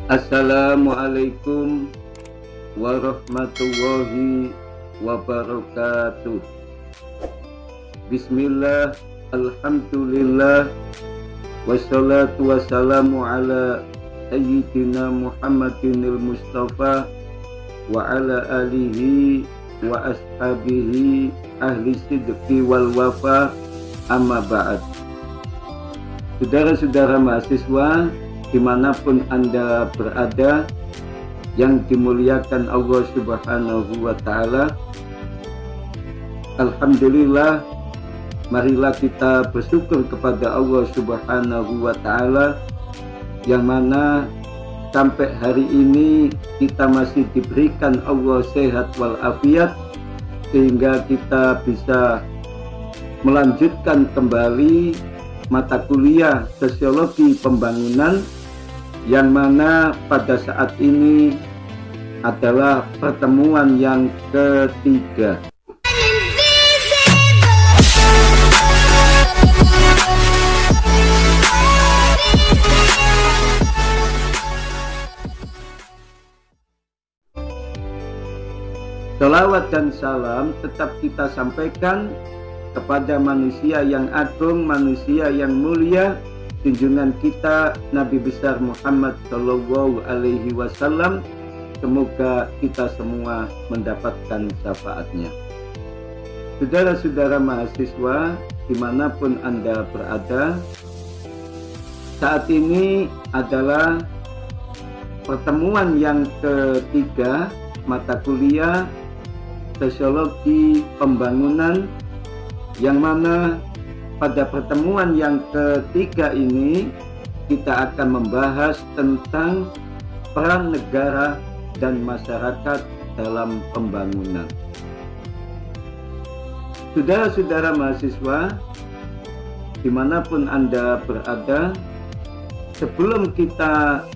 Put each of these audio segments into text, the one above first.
Assalamualaikum warahmatullahi wabarakatuh. Bismillah, alhamdulillah, wassalatu wassalamu ala sayyidina Muhammadinil Mustafa wa ala alihi wa ashabihi ahli sidqi wal wafa, amma ba'd. Saudara-saudara mahasiswa dimanapun Anda berada yang dimuliakan Allah Subhanahu wa Ta'ala, alhamdulillah, marilah kita bersyukur kepada Allah Subhanahu wa Ta'ala yang mana sampai hari ini kita masih diberikan Allah sehat walafiat sehingga kita bisa melanjutkan kembali mata kuliah sosiologi pembangunan yang mana pada saat ini adalah pertemuan yang ketiga. Salawat dan salam tetap kita sampaikan kepada manusia yang agung, manusia yang mulia, junjungan kita Nabi besar Muhammad Shallallahu Alaihi Wasallam. Semoga kita semua mendapatkan syafaatnya. Saudara-saudara mahasiswa dimanapun Anda berada, saat ini adalah pertemuan yang ketiga mata kuliah sosiologi pembangunan, yang mana pada pertemuan yang ketiga ini kita akan membahas tentang peran negara dan masyarakat dalam pembangunan. Saudara-saudara mahasiswa dimanapun Anda berada, sebelum kita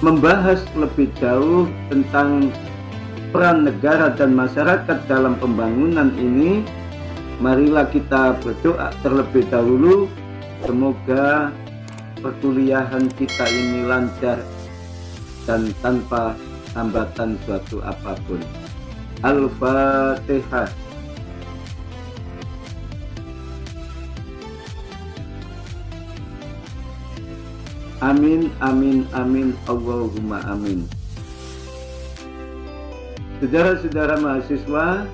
membahas lebih jauh tentang peran negara dan masyarakat dalam pembangunan ini, marilah kita berdoa terlebih dahulu. Semoga perkuliahan kita ini lancar dan tanpa hambatan suatu apapun. Al-Fatihah. Amin, amin, amin, Allahumma amin. Saudara-saudara mahasiswa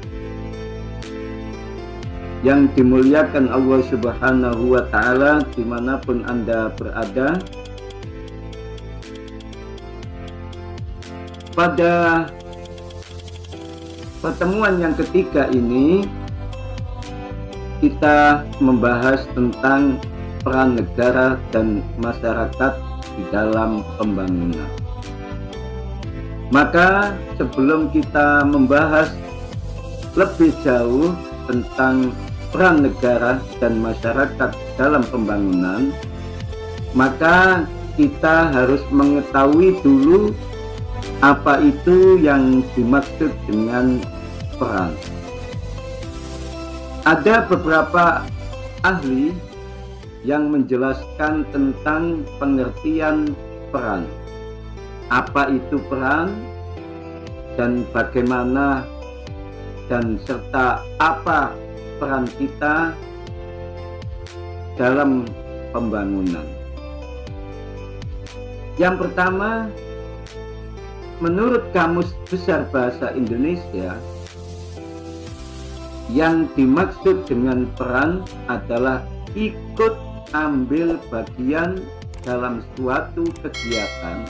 yang dimuliakan Allah Subhanahu wa Ta'ala dimanapun Anda berada, pada pertemuan yang ketiga ini kita membahas tentang peran negara dan masyarakat di dalam pembangunan. Maka sebelum kita membahas lebih jauh tentang peran negara dan masyarakat dalam pembangunan, maka kita harus mengetahui dulu apa itu yang dimaksud dengan peran. Ada beberapa ahli yang menjelaskan tentang pengertian peran. Apa itu peran dan bagaimana dan serta apa peran kita dalam pembangunan. Yang pertama, menurut Kamus Besar Bahasa Indonesia, yang dimaksud dengan peran adalah ikut ambil bagian dalam suatu kegiatan.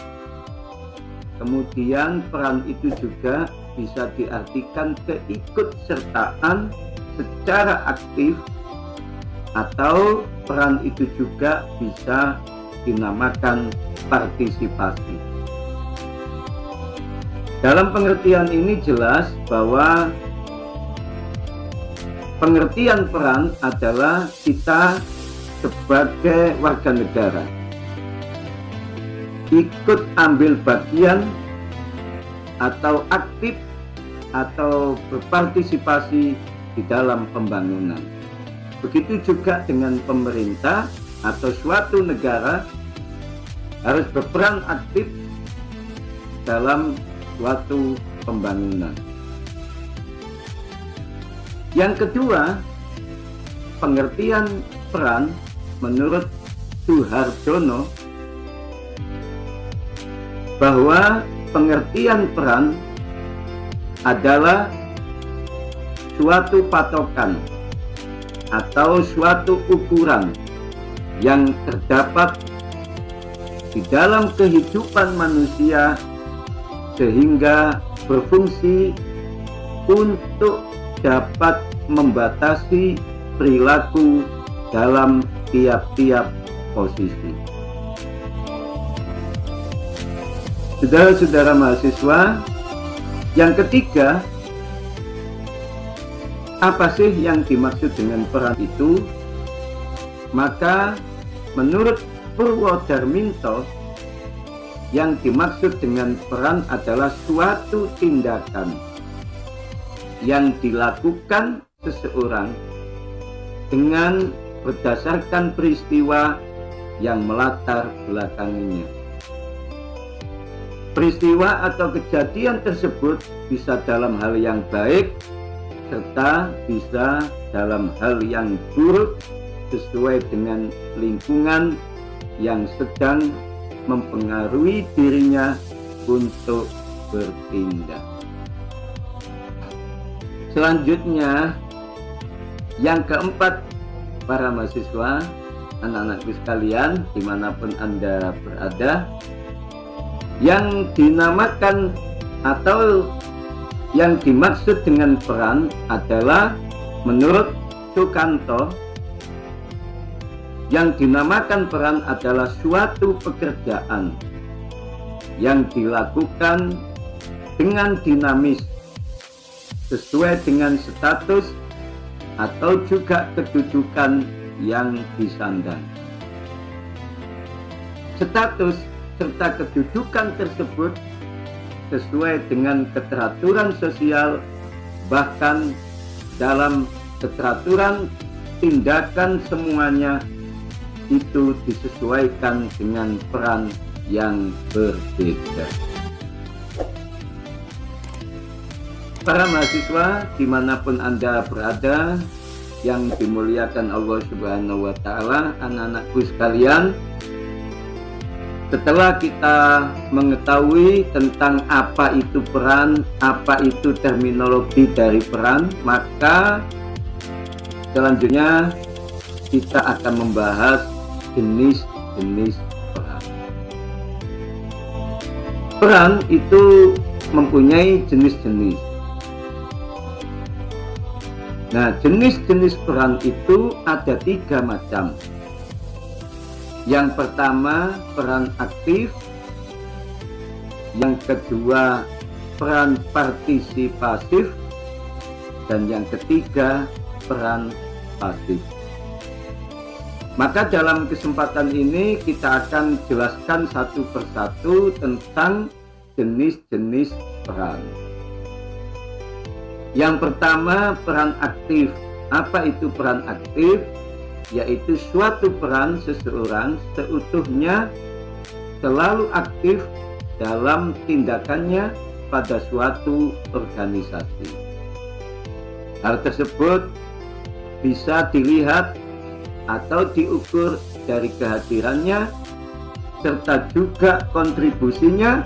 Kemudian peran itu juga bisa diartikan keikutsertaan secara aktif, atau peran itu juga bisa dinamakan partisipasi. Dalam pengertian ini jelas bahwa pengertian peran adalah kita sebagai warga negara ikut ambil bagian atau aktif atau berpartisipasi di dalam pembangunan. Begitu juga dengan pemerintah atau suatu negara harus berperan aktif dalam suatu pembangunan. Yang kedua, pengertian peran menurut Suhardono bahwa pengertian peran adalah suatu patokan atau suatu ukuran yang terdapat di dalam kehidupan manusia sehingga berfungsi untuk dapat membatasi perilaku dalam tiap-tiap posisi. Saudara-saudara mahasiswa, yang ketiga, apa sih yang dimaksud dengan peran itu? Maka menurut Purwodarminto, yang dimaksud dengan peran adalah suatu tindakan yang dilakukan seseorang dengan berdasarkan peristiwa yang melatar belakanginya. Peristiwa atau kejadian tersebut bisa dalam hal yang baik serta bisa dalam hal yang buruk sesuai dengan lingkungan yang sedang mempengaruhi dirinya untuk bertindak. Selanjutnya, yang keempat, para mahasiswa, anak-anakku sekalian, dimanapun Anda berada, yang dinamakan atau yang dimaksud dengan peran adalah menurut Sukanto, yang dinamakan peran adalah suatu pekerjaan yang dilakukan dengan dinamis sesuai dengan status atau juga kedudukan yang disandang. Status serta kedudukan tersebut sesuai dengan keteraturan sosial, bahkan dalam keteraturan tindakan semuanya itu disesuaikan dengan peran yang berbeda. Para mahasiswa dimanapun Anda berada yang dimuliakan Allah Subhanahu wa Ta'ala, anak-anakku sekalian, setelah kita mengetahui tentang apa itu peran, apa itu terminologi dari peran, maka selanjutnya kita akan membahas jenis-jenis peran. Peran itu mempunyai jenis-jenis. Nah, jenis-jenis peran itu ada 3 macam. Yang pertama, peran aktif. Yang kedua, peran partisipatif. Dan yang ketiga, peran pasif. Maka dalam kesempatan ini kita akan jelaskan satu persatu tentang jenis-jenis peran. Yang pertama, peran aktif. Apa itu peran aktif? Yaitu suatu peran seseorang seutuhnya selalu aktif dalam tindakannya pada suatu organisasi. Hal tersebut bisa dilihat atau diukur dari kehadirannya serta juga kontribusinya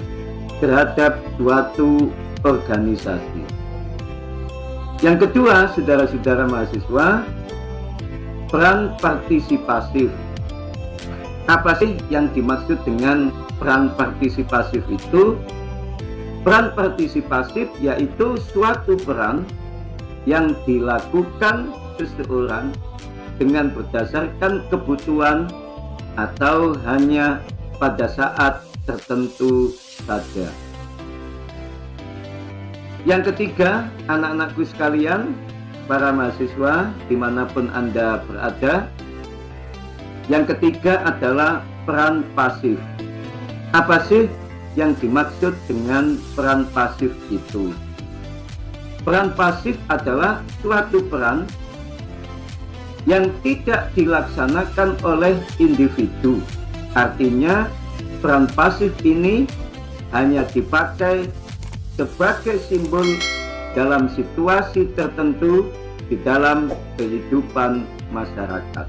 terhadap suatu organisasi. Yang kedua, saudara-saudara mahasiswa, peran partisipasif. Apa sih yang dimaksud dengan peran partisipasif itu? Peran partisipasif yaitu suatu peran yang dilakukan seseorang dengan berdasarkan kebutuhan atau hanya pada saat tertentu saja. Yang ketiga, anak-anakku sekalian, para mahasiswa dimanapun Anda berada, yang ketiga adalah peran pasif. Apa sih yang dimaksud dengan peran pasif itu? Peran pasif adalah suatu peran yang tidak dilaksanakan oleh individu, artinya peran pasif ini hanya dipakai sebagai simbol dalam situasi tertentu di dalam kehidupan masyarakat.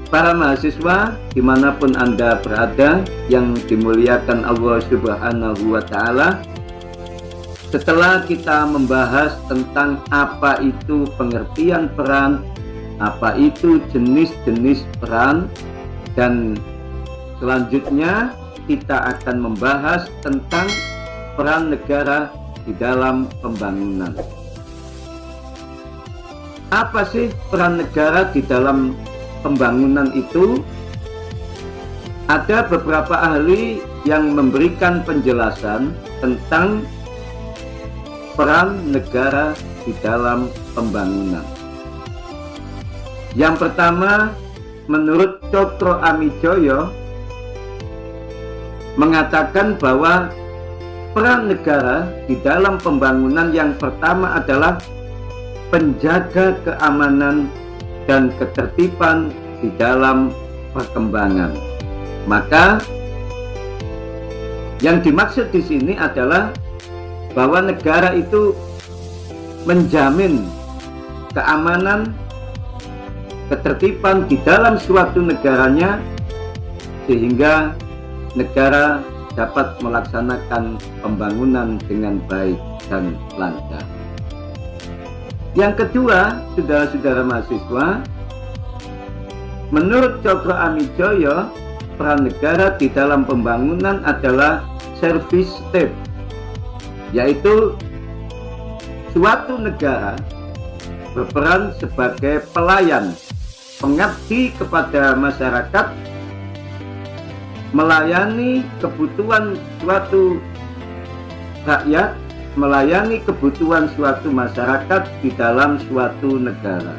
Para mahasiswa dimanapun Anda berada yang dimuliakan Allah Subhanahu wa Ta'ala, setelah kita membahas tentang apa itu pengertian peran, apa itu jenis-jenis peran, dan selanjutnya kita akan membahas tentang peran negara di dalam pembangunan. Apa sih peran negara di dalam pembangunan itu? Ada beberapa ahli yang memberikan penjelasan tentang peran negara di dalam pembangunan. Yang pertama, menurut Cokro Amijoyo mengatakan bahwa peran negara di dalam pembangunan yang pertama adalah penjaga keamanan dan ketertiban di dalam perkembangan. Maka yang dimaksud di sini adalah bahwa negara itu menjamin keamanan, ketertiban di dalam suatu negaranya sehingga negara dapat melaksanakan pembangunan dengan baik dan lancar. Yang kedua, saudara-saudara mahasiswa, menurut Cokro Amijoyo, peran negara di dalam pembangunan adalah service state, yaitu suatu negara berperan sebagai pelayan, pengabdi kepada masyarakat, melayani kebutuhan suatu rakyat, melayani kebutuhan suatu masyarakat di dalam suatu negara.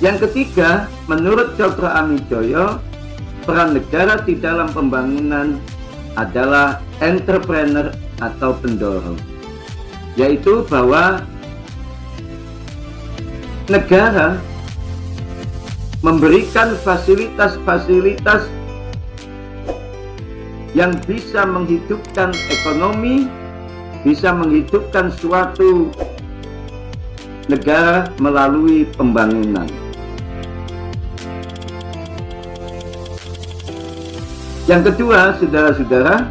Yang ketiga, menurut Cokro Amijoyo, peran negara di dalam pembangunan adalah entrepreneur atau pendorong, yaitu bahwa negara memberikan fasilitas-fasilitas yang bisa menghidupkan ekonomi, bisa menghidupkan suatu negara melalui pembangunan. Yang kedua, saudara-saudara,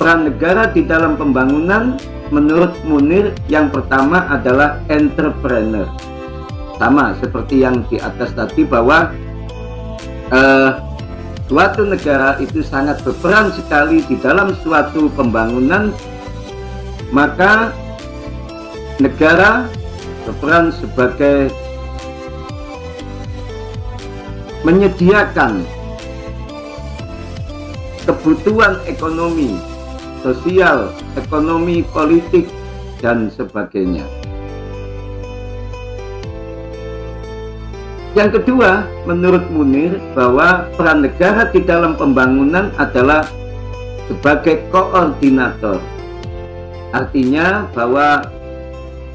peran negara di dalam pembangunan menurut Munir yang pertama adalah entrepreneur. Sama seperti yang di atas tadi bahwa suatu negara itu sangat berperan sekali di dalam suatu pembangunan, maka negara berperan sebagai menyediakan kebutuhan ekonomi, sosial, ekonomi, politik, dan sebagainya. Yang kedua, menurut Munir, bahwa peran negara di dalam pembangunan adalah sebagai koordinator. Artinya bahwa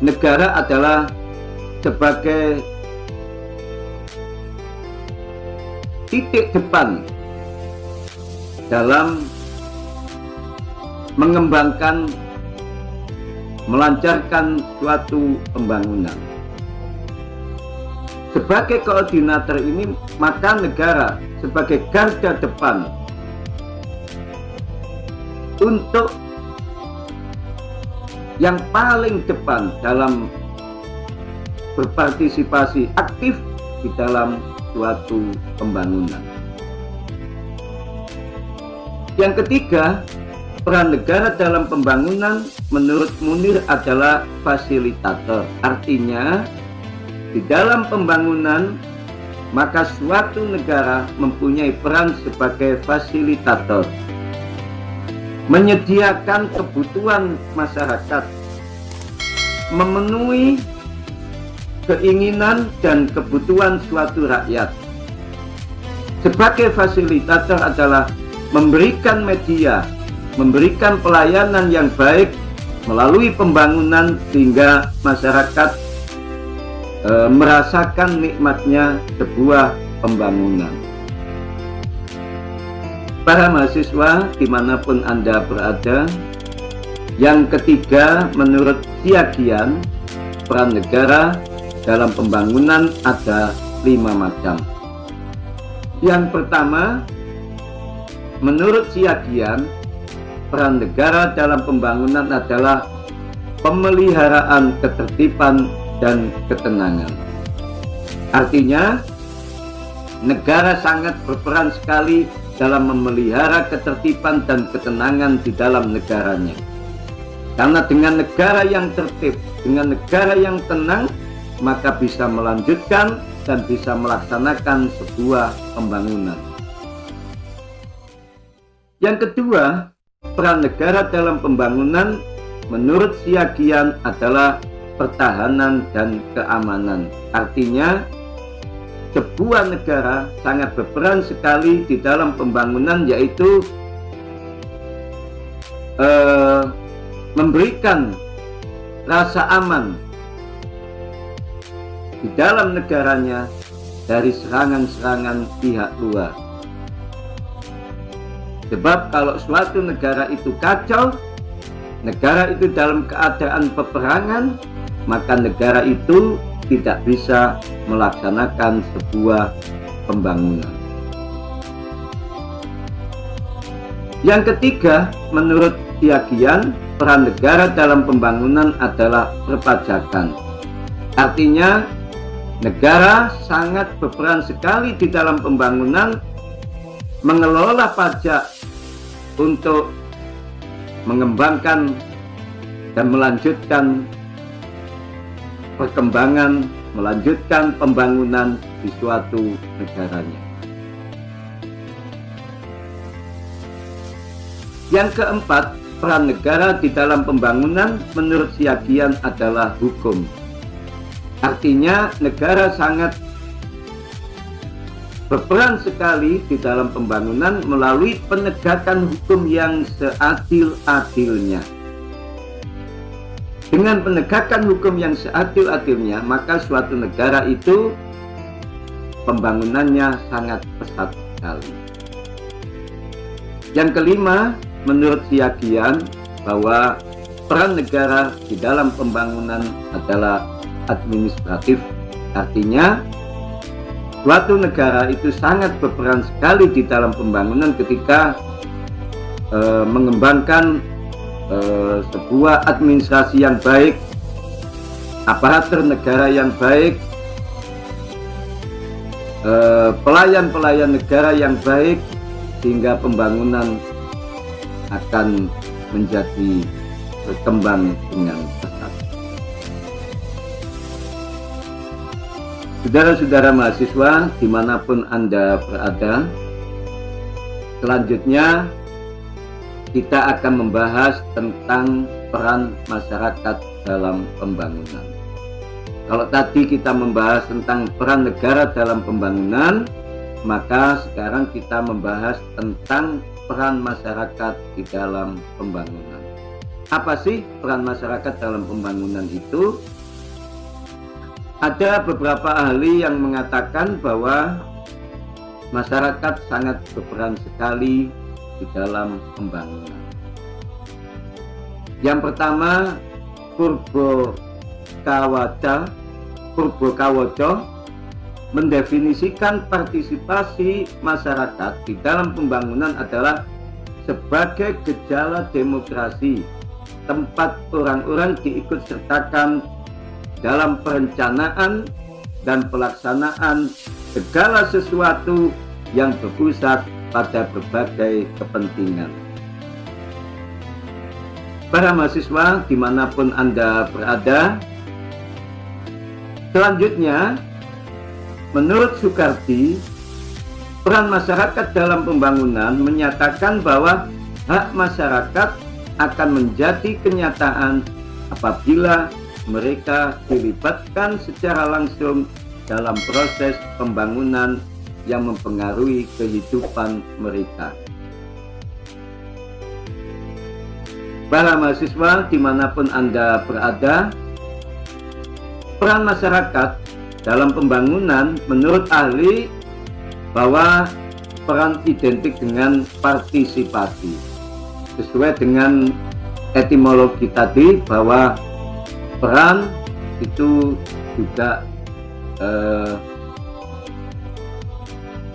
negara adalah sebagai titik depan dalam mengembangkan, melancarkan suatu pembangunan. Sebagai koordinator ini, maka negara sebagai garda depan untuk yang paling depan dalam berpartisipasi aktif di dalam suatu pembangunan. Yang ketiga, peran negara dalam pembangunan menurut Munir adalah fasilitator. Artinya, di dalam pembangunan, maka suatu negara mempunyai peran sebagai fasilitator, menyediakan kebutuhan masyarakat, memenuhi keinginan dan kebutuhan suatu rakyat. Sebagai fasilitator adalah memberikan media, memberikan pelayanan yang baik melalui pembangunan sehingga masyarakat merasakan nikmatnya sebuah pembangunan. Para mahasiswa dimanapun Anda berada, yang ketiga, menurut Siagian, peran negara dalam pembangunan ada 5 macam. Yang pertama, menurut Siagian, peran negara dalam pembangunan adalah pemeliharaan ketertiban dan ketenangan. Artinya, negara sangat berperan sekali dalam memelihara ketertiban dan ketenangan di dalam negaranya. Karena dengan negara yang tertib, dengan negara yang tenang, maka bisa melanjutkan dan bisa melaksanakan sebuah pembangunan. Yang kedua, peran negara dalam pembangunan menurut Siagian adalah pertahanan dan keamanan. Artinya, sebuah negara sangat berperan sekali di dalam pembangunan, yaitu memberikan rasa aman di dalam negaranya dari serangan-serangan pihak luar. Sebab kalau suatu negara itu kacau, negara itu dalam keadaan peperangan, maka negara itu tidak bisa melaksanakan sebuah pembangunan. Yang ketiga, menurut Siagian, peran negara dalam pembangunan adalah perpajakan. Artinya, negara sangat berperan sekali di dalam pembangunan, mengelola pajak untuk mengembangkan dan melanjutkan perkembangan, melanjutkan pembangunan di suatu negaranya. Yang keempat, peran negara di dalam pembangunan menurut Siagian adalah hukum. Artinya, negara sangat berperan sekali di dalam pembangunan melalui penegakan hukum yang seadil-adilnya. Dengan penegakan hukum yang seadil-adilnya, maka suatu negara itu pembangunannya sangat pesat sekali. Yang kelima, menurut Siagian, bahwa peran negara di dalam pembangunan adalah administratif. Artinya, suatu negara itu sangat berperan sekali di dalam pembangunan ketika mengembangkan sebuah administrasi yang baik, aparatur negara yang baik, pelayan-pelayan negara yang baik, sehingga pembangunan akan menjadi berkembang dengan pesat. Saudara-saudara mahasiswa dimanapun Anda berada, selanjutnya kita akan membahas tentang peran masyarakat dalam pembangunan. Kalau tadi kita membahas tentang peran negara dalam pembangunan, maka sekarang kita membahas tentang peran masyarakat di dalam pembangunan. Apa sih peran masyarakat dalam pembangunan itu? Ada beberapa ahli yang mengatakan bahwa masyarakat sangat berperan sekali di dalam pembangunan. Yang pertama, Purbokawoco mendefinisikan partisipasi masyarakat di dalam pembangunan adalah sebagai gejala demokrasi, tempat orang-orang diikutsertakan dalam perencanaan dan pelaksanaan segala sesuatu yang berpusat pada berbagai kepentingan. Para mahasiswa dimanapun Anda berada, selanjutnya menurut Soekardi, peran masyarakat dalam pembangunan menyatakan bahwa hak masyarakat akan menjadi kenyataan apabila mereka dilibatkan secara langsung dalam proses pembangunan yang mempengaruhi kehidupan mereka. Para mahasiswa dimanapun Anda berada, peran masyarakat dalam pembangunan menurut ahli bahwa peran identik dengan partisipasi. Sesuai dengan etimologi tadi, bahwa peran itu juga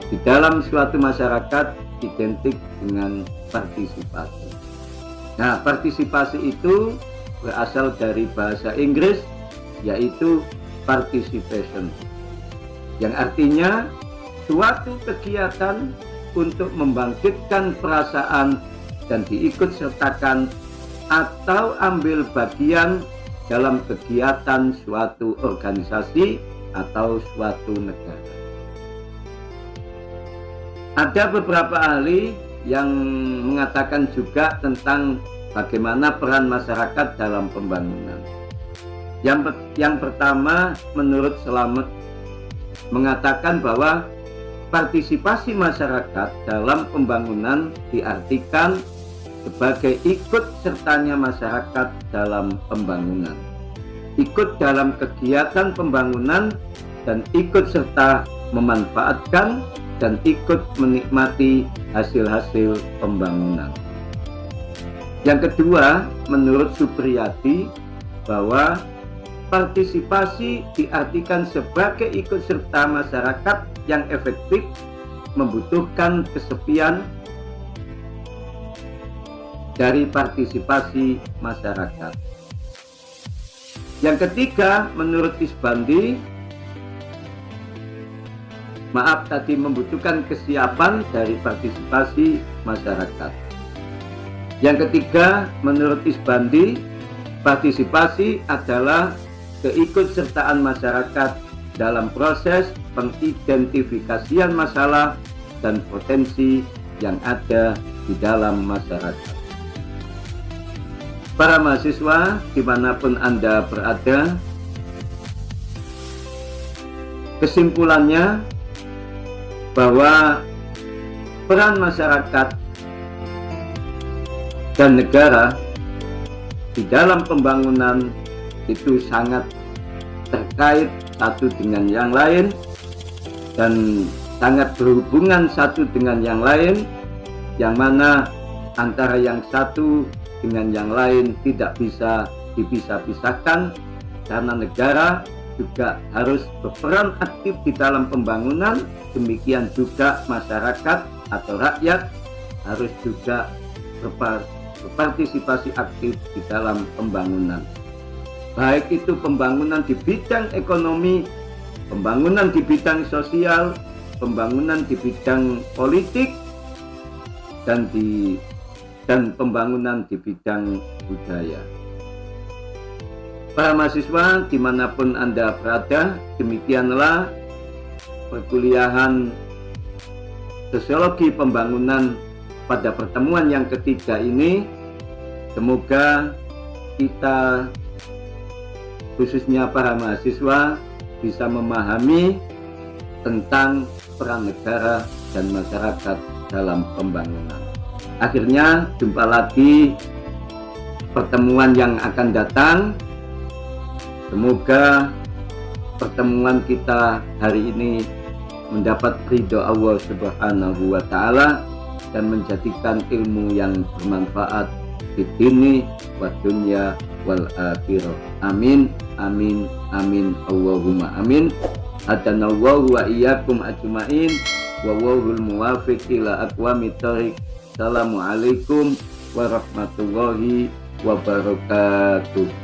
di dalam suatu masyarakat identik dengan partisipasi. Nah, partisipasi itu berasal dari bahasa Inggris, yaitu participation, yang artinya suatu kegiatan untuk membangkitkan perasaan dan diikutsertakan atau ambil bagian dalam kegiatan suatu organisasi atau suatu negara. Ada beberapa ahli yang mengatakan juga tentang bagaimana peran masyarakat dalam pembangunan. Yang pertama, menurut Slamet, mengatakan bahwa partisipasi masyarakat dalam pembangunan diartikan sebagai ikut sertanya masyarakat dalam pembangunan, ikut dalam kegiatan pembangunan, dan ikut serta memanfaatkan dan ikut menikmati hasil-hasil pembangunan. Yang kedua, menurut Supriyadi, bahwa partisipasi diartikan sebagai ikut serta masyarakat yang efektif membutuhkan kesepian dari partisipasi masyarakat. Yang ketiga, menurut Isbandi, membutuhkan kesiapan dari partisipasi masyarakat. Yang ketiga, menurut Isbandi, partisipasi adalah keikutsertaan masyarakat dalam proses pengidentifikasian masalah dan potensi yang ada di dalam masyarakat. Para mahasiswa dimanapun Anda berada, kesimpulannya bahwa peran masyarakat dan negara di dalam pembangunan itu sangat terkait satu dengan yang lain dan sangat berhubungan satu dengan yang lain, yang mana antara yang satu dengan yang lain tidak bisa dipisah-pisahkan, karena negara juga harus berperan aktif di dalam pembangunan, demikian juga masyarakat atau rakyat harus juga berpartisipasi aktif di dalam pembangunan. Baik itu pembangunan di bidang ekonomi, pembangunan di bidang sosial, pembangunan di bidang politik, dan pembangunan di bidang budaya. Para mahasiswa dimanapun Anda berada, demikianlah perkuliahan Sosiologi Pembangunan pada pertemuan yang ketiga ini. Semoga kita, khususnya para mahasiswa, bisa memahami tentang peran negara dan masyarakat dalam pembangunan. Akhirnya, jumpa lagi pertemuan yang akan datang. Semoga pertemuan kita hari ini mendapat ridho Allah Subhanahu wa Ta'ala dan menjadikan ilmu yang bermanfaat di dini wa dunya wal akhirah. Amin, amin, amin, Allahumma amin. Hadanallahu wa iyyakum ajma'in wa wahul muwafiq ila aqwamit thoriq. Assalamualaikum warahmatullahi wabarakatuh.